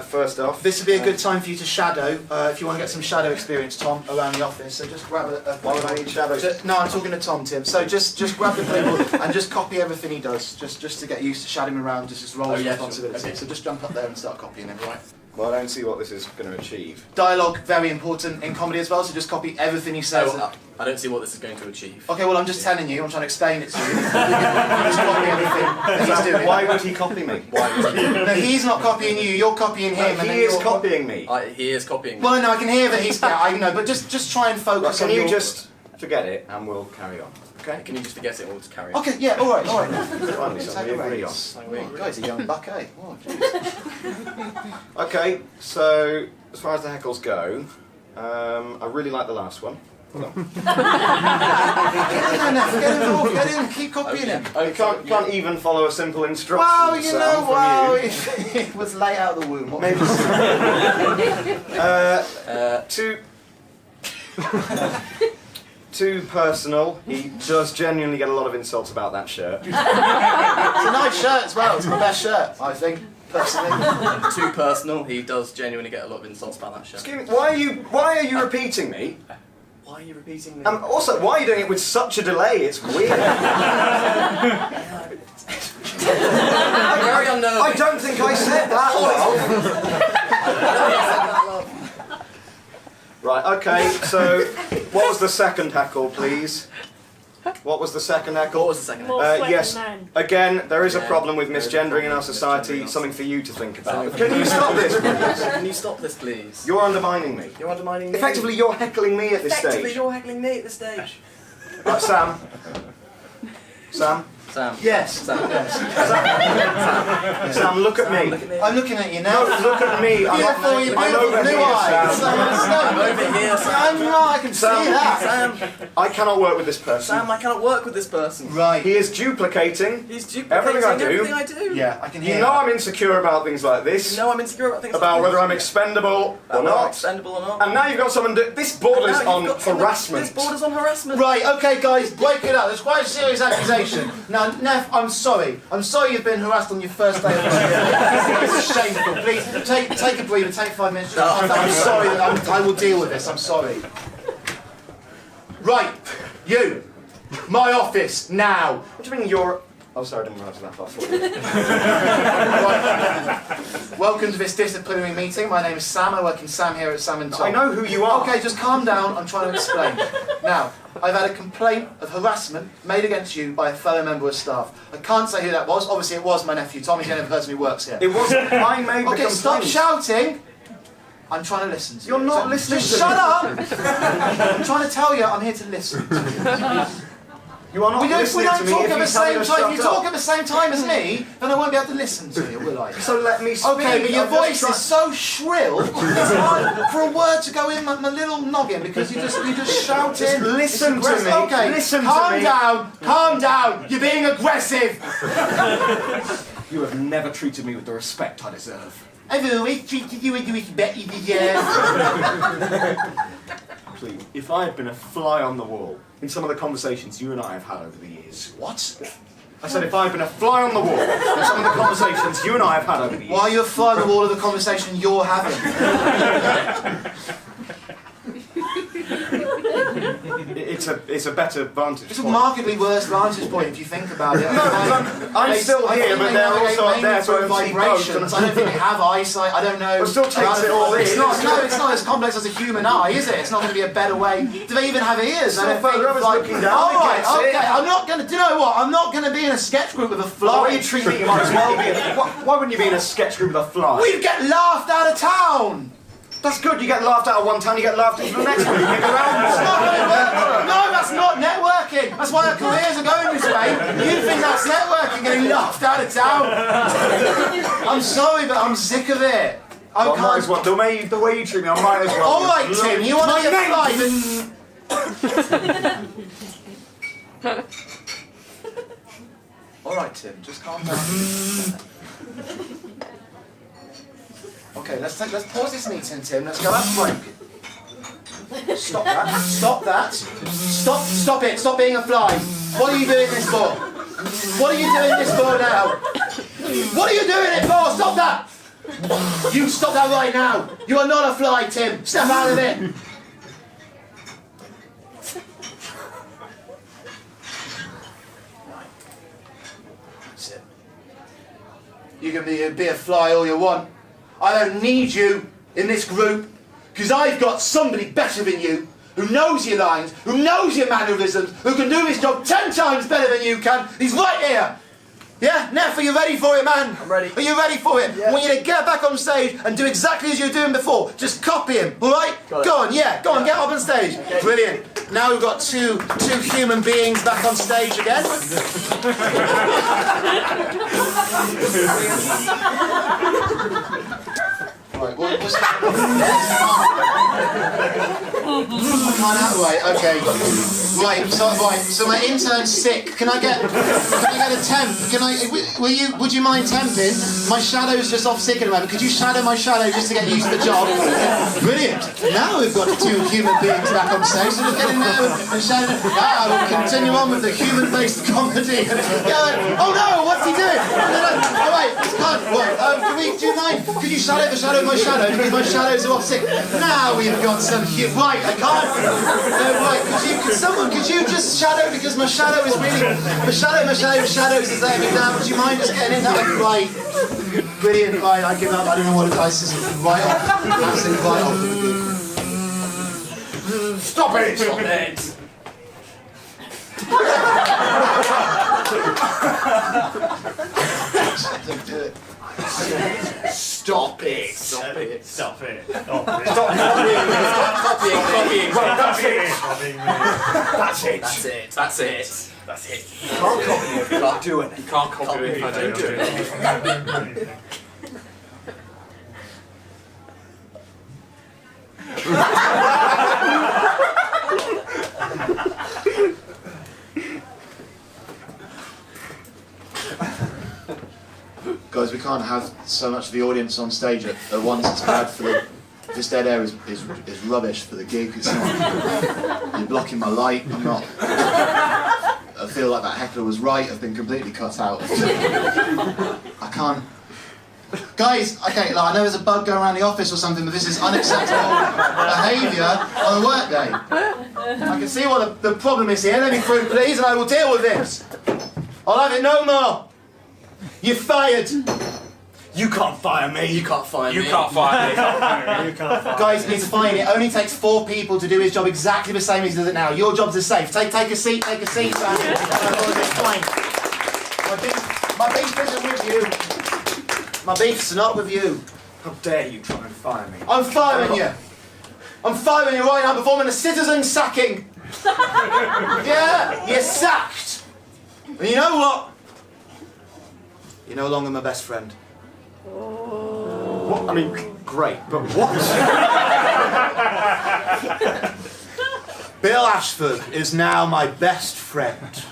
first off. This would be a good time for you to shadow, if you want to get some shadow experience, Tom, around the office. So just grab a Why would I need shadows? No, I'm talking to Tom, Tim. So just grab the clipboard and just copy everything he does, just to get used to shadowing around, just his role and responsibility. Sure. Okay. So just jump up there and start copying him, right? Well, I don't see what this is going to achieve. Dialogue, very important in comedy as well, so just copy everything he says. I don't see what this is going to achieve. Okay, well, I'm just telling you, I'm trying to explain it to you. You just copy everything that he's doing. Why would he copy me? No, he's not copying you, you're copying him. He is copying me. He is copying me. Well, no, I can hear that he's... Yeah, I know, but just try and focus on Can you your... just forget it and we'll carry on? Okay. Can you just forget it or just carry on? Okay, yeah, all right. Finally, something we agree on. Guy's a young buck, eh? Oh, jeez. Okay, so as far as the heckles go, I really like the last one. Get in, keep copying him. You can't even follow a simple instruction. Well, you know, from you. it was late out of the womb. Maybe. Too personal. He does genuinely get a lot of insults about that shirt. It's a nice shirt as well. It's my best shirt, I think, personally. Too personal. He does genuinely get a lot of insults about that shirt. Excuse me, why are you repeating me? Why are you repeating me? Also, why are you doing it with such a delay? It's weird. Very unnerving. I I don't think I said that, love. Right, okay, so what was the second heckle, please? What was the second heckle? What was the second heckle? More sweat Yes, than men. again, there is a problem with misgendering in our society, something for you to think about. Can you stop this, please? Can you stop this, please? You're undermining me. You're undermining me. Effectively, you're heckling me at this Effectively, stage. you're heckling me at this stage. Right, Sam. Sam. Sam. Yes. Sam. Yes. Sam, look at me. Look at me. I'm looking at you now. No, look at me. I'm Beautiful, you I'm beautiful over blue here, eyes. Sam. I'm over here, Sam. I know, I can see that. Sam. I cannot work with this person. Sam, I cannot work with this person. Right. He is duplicating. He's duplicating Everything I do. Yeah, I can hear You know that. I'm insecure about things like this. You know I'm insecure about things About like whether this. I'm expendable or About whether I'm not. expendable or not. And now you've got someone this borders Now on you've got someone- harassment. This borders on harassment. Right, okay guys, break it up. There's quite a serious accusation. Now, Neff, I'm sorry. I'm sorry you've been harassed on your first day of work. It's shameful. Please, take a breather, take 5 minutes. I'm sorry, I will deal with this, I'm sorry. Right, you. My office, now. What do you mean you're... Oh, sorry, I didn't realise that far forward. Right. Welcome to this disciplinary meeting. My name is Sam. I work in Sam here at Sam and Tom. I know who you are. Okay, just calm down. I'm trying to explain. Now, I've had a complaint of harassment made against you by a fellow member of staff. I can't say who that was. Obviously, it was my nephew. Tommy's the only person who works here. It wasn't. I made the Okay, complaint. stop shouting. I'm trying to listen to you. You're not So listening just to shut me. up! I'm trying to tell you I'm here to listen. You are not We don't listening to me talk if at you the tell me same to time. If shut you talk up. at the same time as me, then I won't be able to listen to you, will I? So let me speak. Okay, but your I'm just voice trying- is so shrill, it's hard for a word to go in my little noggin because you just shouting. Just listen It's to aggressive. me. Okay, Listen to calm me. calm down. You're being aggressive. You have never treated me with the respect I deserve. I've always treated you with the respect you deserve. Please, if I had been a fly on the wall in some of the conversations you and I have had over the years. What? I said if I had been a fly on the wall in some of the conversations you and I have had over the years. Why are you flying the wall of the conversation you're having? It's a better vantage It's a point. markedly worse vantage point if you think about it. I'm still here, but they're also up there, so through I'm seeing both, vibrations. and- I don't think they have eyesight. I don't know. But still takes it all in. It's not as complex as a human eye, is it? It's not going to be a better way. Do they even have ears? I don't Still, think. whoever's looking down, All they right, gets it. okay. I'm not going to. Do you know what? I'm not going to be in a sketch group with a The fly. way you treat me, you might as well be. Why wouldn't you be in a sketch group with a fly? We'd get laughed out of town. That's good. You get laughed out of one town, you get laughed into the next one. You get around. It's not gonna work. No, that's not networking. That's why our careers are going this way. You think that's networking, getting laughed out of town? I'm sorry, but I'm sick of it. I Well, might as can't. well. The way you treat me, I might as well. All right, Tim. You want to be a fly? All right, Tim, just calm down. Okay, let's pause this meeting, Tim. Let's go have a break. Stop that. Stop that. Stop it. Stop being a fly. What are you doing this for? What are you doing this for now? What are you doing it for? Stop that. You stop that right now. You are not a fly, Tim. Step out of it. That's it. You can be a fly all you want. I don't need you in this group because I've got somebody better than you who knows your lines, who knows your mannerisms, who can do his job 10 times better than you can. He's right here. Yeah? Neff, are you ready for it, man? I'm ready. Are you ready for it? Yeah. I want you to get back on stage and do exactly as you were doing before. Just copy him, all right? Got it. Go on, yeah. Go on, get up on stage. Okay. Brilliant. Now we've got two human beings back on stage again. Right, what's right, okay. Right, so my intern's sick. Can I get a temp? Would you mind temping? My shadow's just off sick at the moment. Could you shadow my shadow just to get used to the job? Brilliant. Now we've got two human beings back on stage, so just get in there and shadow. Now we'll continue on with the human-based comedy. Oh no, what's he doing? Oh wait, let's calm Do you mind? Could you shadow the shadow of my shadow? Because my shadow's opposite. Now we've got some right, I can't. Right, could you just shadow, because my shadow is really, my shadows is letting me down. Would you mind just getting in that? Right. Brilliant, right, I give up. I don't know what advice is. Right off. Absolutely right off. Stop it! Stop it! Don't do it. Stop it! Stop it. Stop it! Stop copying. That's it! That's it. You can't copy me if you can't do it. You can't copy me if I don't do it. Guys, we can't have so much of the audience on stage at once. It's bad for the... This dead air is rubbish for the gig. It's not... You're blocking my light. I'm not... I feel like that heckler was right. I've been completely cut out. I can't... Guys, okay, like, I know there's a bug going around the office or something, but this is unacceptable behaviour on a work day. I can see what the problem is here. Let me through, please, and I will deal with this. I'll have it no more. You're fired. You can't fire me. You can't fire me. You can't fire me. You can't fire me. Guys, it's fine. It only takes 4 people to do his job exactly the same as he does it now. Your jobs are safe. Take a seat, Sam. It's fine. My beef isn't with you. My beef's not with you. How dare you try and fire me? I'm firing you. I'm firing you right now. I'm performing a citizen sacking. Yeah, you're sacked. And you know what? You're no longer my best friend. What? I mean, great, but what? Bill Ashford is now my best friend.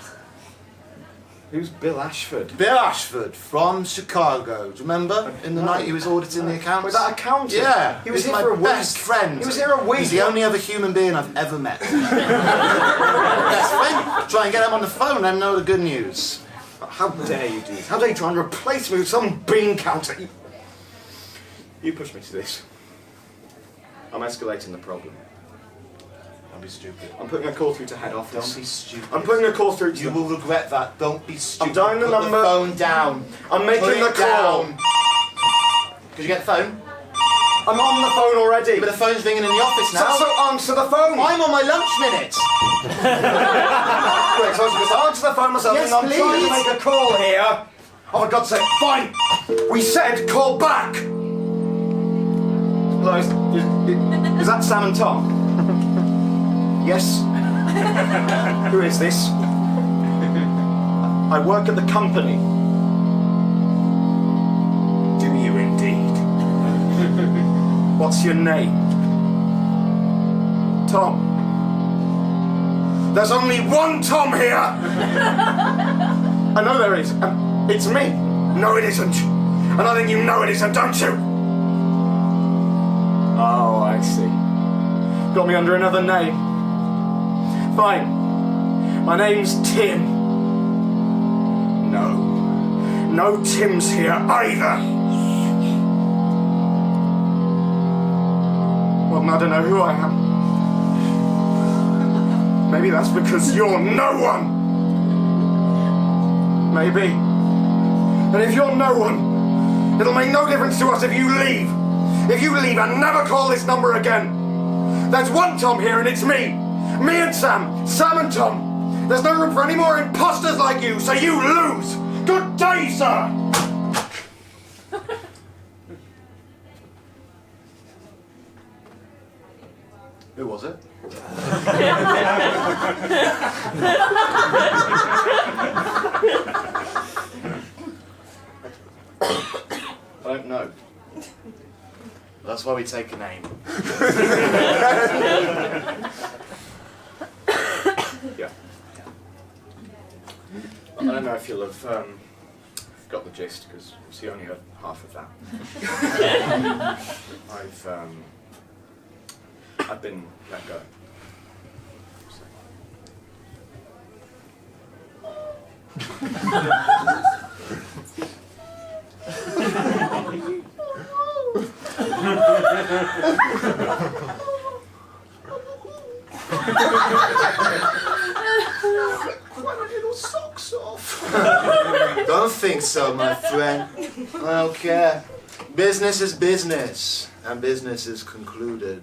Who's Bill Ashford? Bill Ashford from Chicago. Do you remember? In the night he was auditing the accounts? Was that accountant? Yeah. He was He's here my for a week. best friend. He was here a week. He's the only other human being I've ever met. Best friend. Try and get him on the phone and know the good news. How dare you do this? How dare you try and replace me with some bean counter? You pushed me to this. I'm escalating the problem. Don't be stupid. I'm putting a call through to head office. Don't be stupid. I'm putting a call through to... You will regret that. Don't be stupid. I'm dialing the Put number. the phone down. I'm making Put the it call. down. Did you get the phone? I'm on the phone already. But the phone's ringing in the office now. So answer the phone. I'm on my lunch minute. Quick, so I should just answer the phone myself. Yes, and I'm trying please. to make a call here. Oh, for God's sake, fine. We said call back. Hello, is that Sam and Tom? Yes. Who is this? I work at the company. Do you indeed? What's your name? Tom. There's only one Tom here! I know there is. It's me. No, it isn't. And I think you know it isn't, don't you? Oh, I see. Got me under another name. Fine. My name's Tim. No. No Tims here either. Well, I don't know who I am. Maybe that's because you're no one. Maybe. And if you're no one, it'll make no difference to us if you leave. If you leave and never call this number again. There's one Tom here and it's me. Me and Sam. Sam and Tom. There's no room for any more imposters like you, so you lose. Good day, sir. Who was it? I don't know. That's why we take a name. Yeah. I don't know if you'll have got the gist, because you only heard half of that. I've been let go. My little socks off. Don't think so, my friend. I don't care. Business is business, and business is concluded.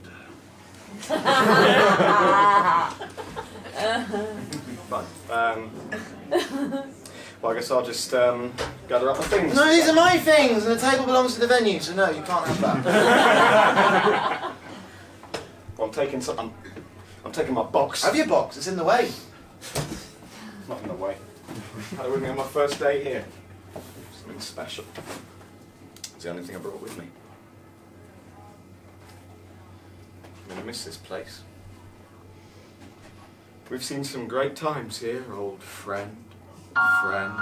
Fine. Well, I guess I'll just gather up my things. No, these are my things, and the table belongs to the venue, so no, you can't have that. Well, I'm taking my box. Have your box, it's in the way. It's not in the way. I had it with me on my first day here. Something special. It's the only thing I brought with me. I'm going to miss this place. We've seen some great times here, old friend. Friend.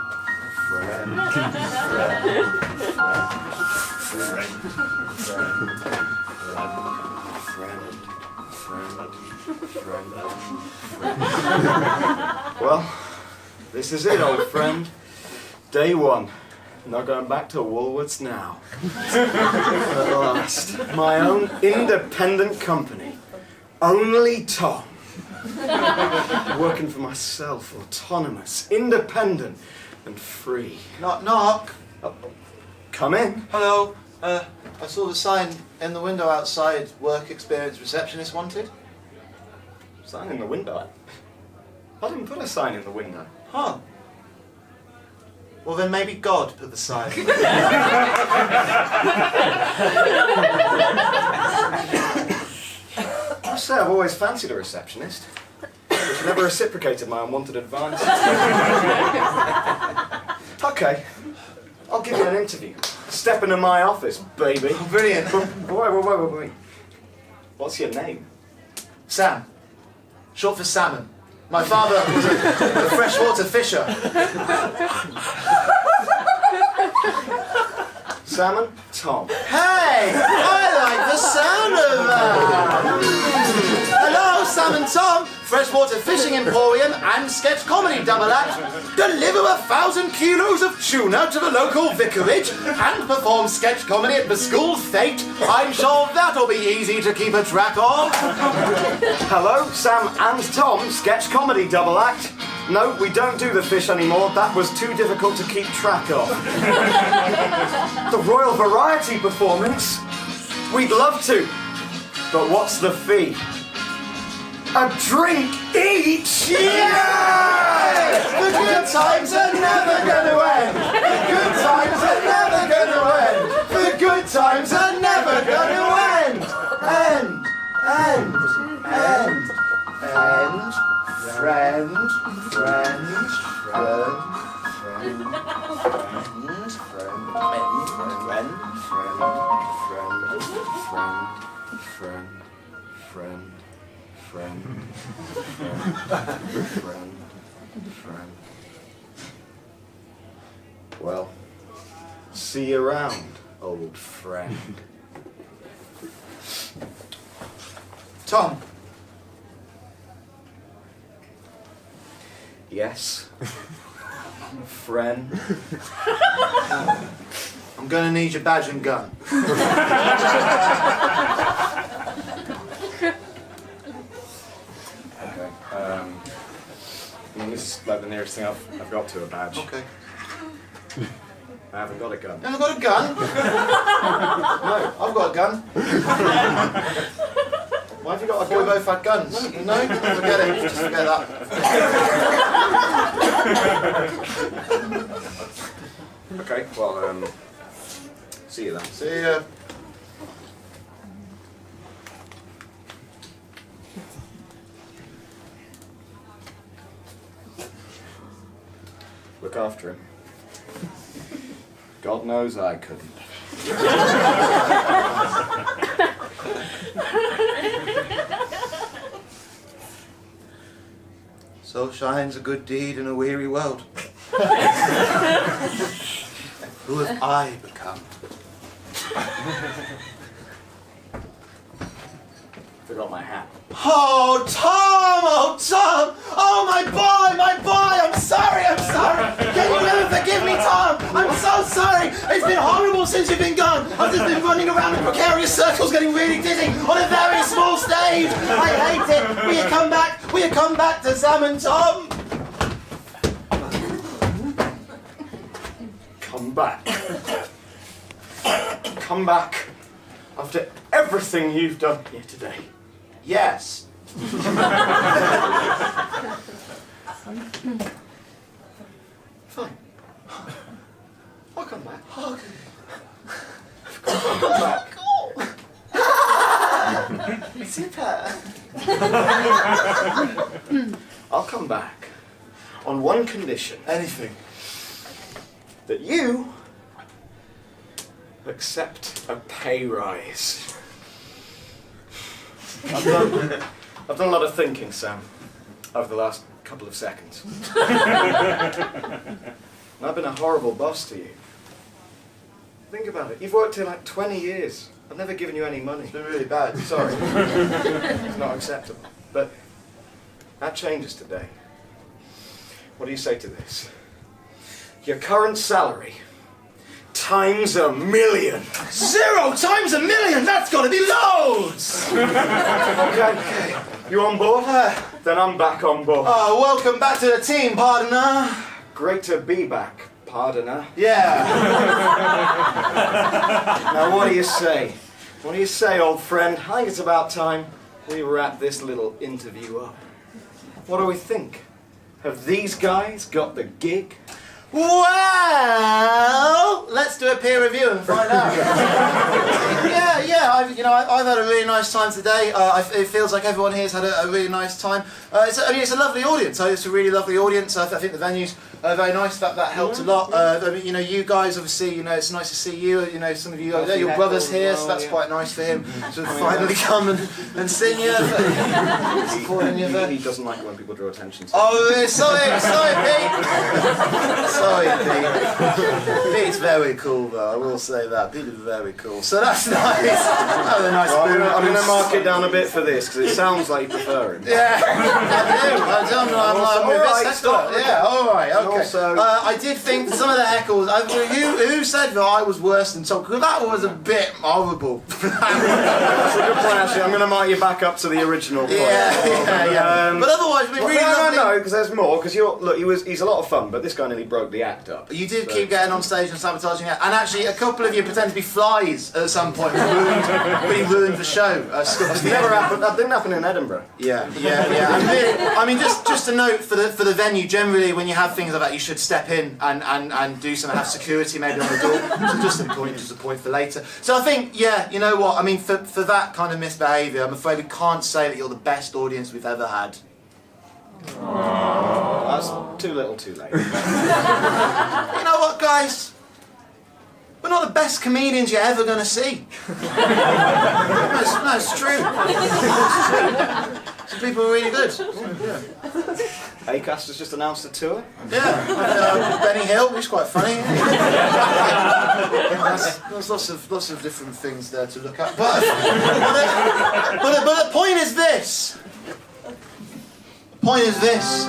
Well, this is it, old friend. Day one. Not going back to Woolworths now. At last, my own independent company. Only Tom. Working for myself, autonomous, independent, and free. Knock, knock. Oh, come in. Hello. I saw the sign in the window outside. Work experience receptionist wanted. Sign in the window? I didn't put a sign in the window. Huh. Well, then maybe God put the sign. I must say, I've always fancied a receptionist. But she never reciprocated my unwanted advance. Okay, I'll give you an interview. Step into my office, baby. Oh, brilliant. Wait. What's your name? Sam. Short for salmon. My father was a freshwater fisher. Salmon? Tom. Hey! I like the sound of that! Hello, Sam and Tom, freshwater fishing emporium and sketch comedy double act. Deliver 1,000 kilos of tuna to the local vicarage and perform sketch comedy at the school fete. I'm sure that'll be easy to keep a track of. Hello, Sam and Tom, sketch comedy double act. No, we don't do the fish anymore. That was too difficult to keep track of. The Royal Variety performance? We'd love to. But what's the fee? A drink each! Yeah! The good times are never gonna end! The good times are never gonna end! The good times are never gonna end! End! Friend. Well, see you around, old friend. Tom. Yes. Friend. I'm gonna need your badge and gun. Okay. This is like the nearest thing I've got to a badge. Okay. I haven't got a gun. You haven't got a gun? No, I've got a gun. Why have you got a We gun? both had guns. No? Forget it. Just forget that. Okay, well, see you then. See ya. Look after him. God knows I couldn't. So shines a good deed in a weary world. Who have I become? Forgot my hat. Oh, Tom! Oh, Tom! Oh, my boy! I'm sorry! Can you never forgive me, Tom? I'm so sorry! It's been horrible all since you've been gone. I've just been running around in precarious circles, getting really dizzy on a very small stage. I hate it. Will you come back? Will you come back to Sam and Tom? Come back. Come back after everything you've done here today. Yes. Fine. I'll come back. I'll come back. Super. I'll come back on one condition. Anything. That you accept a pay rise. I've done a lot of thinking, Sam, over the last couple of seconds. And I've been a horrible boss to you. Think about it. You've worked here like 20 years. I've never given you any money. It's been really bad. Sorry. It's not acceptable. But that changes today. What do you say to this? Your current salary times 1,000,000. 0 times 1,000,000? That's got to be loads! Okay. You on board? Then I'm back on board. Oh, welcome back to the team, partner. Great to be back, pardoner. Yeah. Now, what do you say? What do you say, old friend? I think it's about time we wrap this little interview up. What do we think? Have these guys got the gig? Well, let's do a peer review and find out. I've had a really nice time today. It feels like everyone here's had a really nice time. It's a lovely audience. It's a really lovely audience. I think the venue's very nice. That helped a lot. You guys, obviously, it's nice to see you. Some of you, your brother's here, so that's quite nice for him to finally come and sing you. Supporting you. He doesn't like when people draw attention to him. Oh, sorry, Pete. Sorry, Pete. Pete's very cool, though. I will say that. Pete is very cool. So that's nice. That was a nice. I'm going to mark it down a bit for this because it sounds like you prefer him. Yeah, I do. I'm with this heckler. Yeah, all right, okay. Also, I did think some of the heckles. Who said that I was worse than Tom? Because that was a bit horrible. That's a good point, actually. I'm going to mark you back up to the original point. Yeah. But otherwise, we really lovely. No, because there's more. Because he's a lot of fun, but this guy nearly broke the act up. You did keep getting on stage and sabotaging it, and actually a couple of you pretend to be flies at some point. Really ruined the show. Never happened. That didn't happen in Edinburgh. Yeah. And really, just a note for the venue. Generally, when you have things like that, you should step in and do something. Have security maybe on the door. So just a point for later. So I think, you know what? I mean, for that kind of misbehaviour, I'm afraid we can't say that you're the best audience we've ever had. That's too little, too late. You know what, guys? We're not the best comedians you're ever going to see. No, it's true. Some people are really good. Acast has just announced a tour. Yeah, Benny Hill, he's quite funny. There's lots of different things there to look at. But the point is this. The point is this.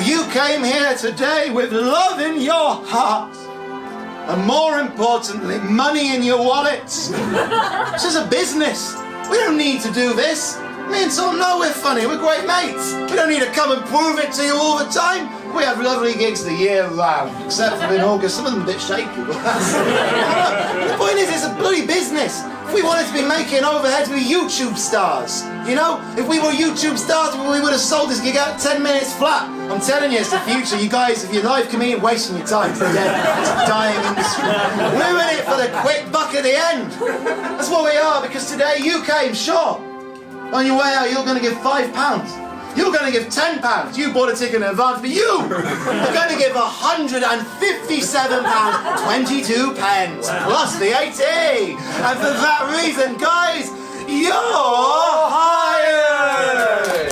You came here today with love in your heart. And more importantly, money in your wallets. This is a business. We don't need to do this. Me and Tom know we're funny, we're great mates. We don't need to come and prove it to you all the time. We have lovely gigs the year round, except for in August. Some of them a bit shaky, but the point is, it's a bloody business. If we wanted to be making overheads, we'd be YouTube stars. If we were YouTube stars, we would have sold this gig out 10 minutes flat. I'm telling you, it's the future. You guys, if you're live comedian, wasting your time. It's dead. It's a dying industry. We're in it for the quick buck at the end. That's what we are, because today you came, sure. On your way out, you're going to give £5. You're going to give £10. You bought a ticket in advance, but you're going to give £157.22 plus VAT. And for that reason, guys, you're hired.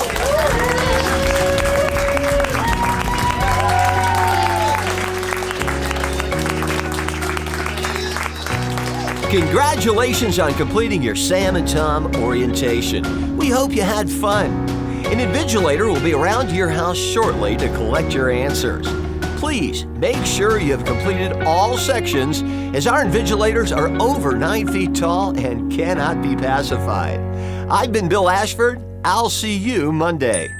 Congratulations on completing your Sam and Tom orientation. We hope you had fun. An invigilator will be around to your house shortly to collect your answers. Please make sure you have completed all sections, as our invigilators are over 9 feet tall and cannot be pacified. I've been Bill Ashford. I'll see you Monday.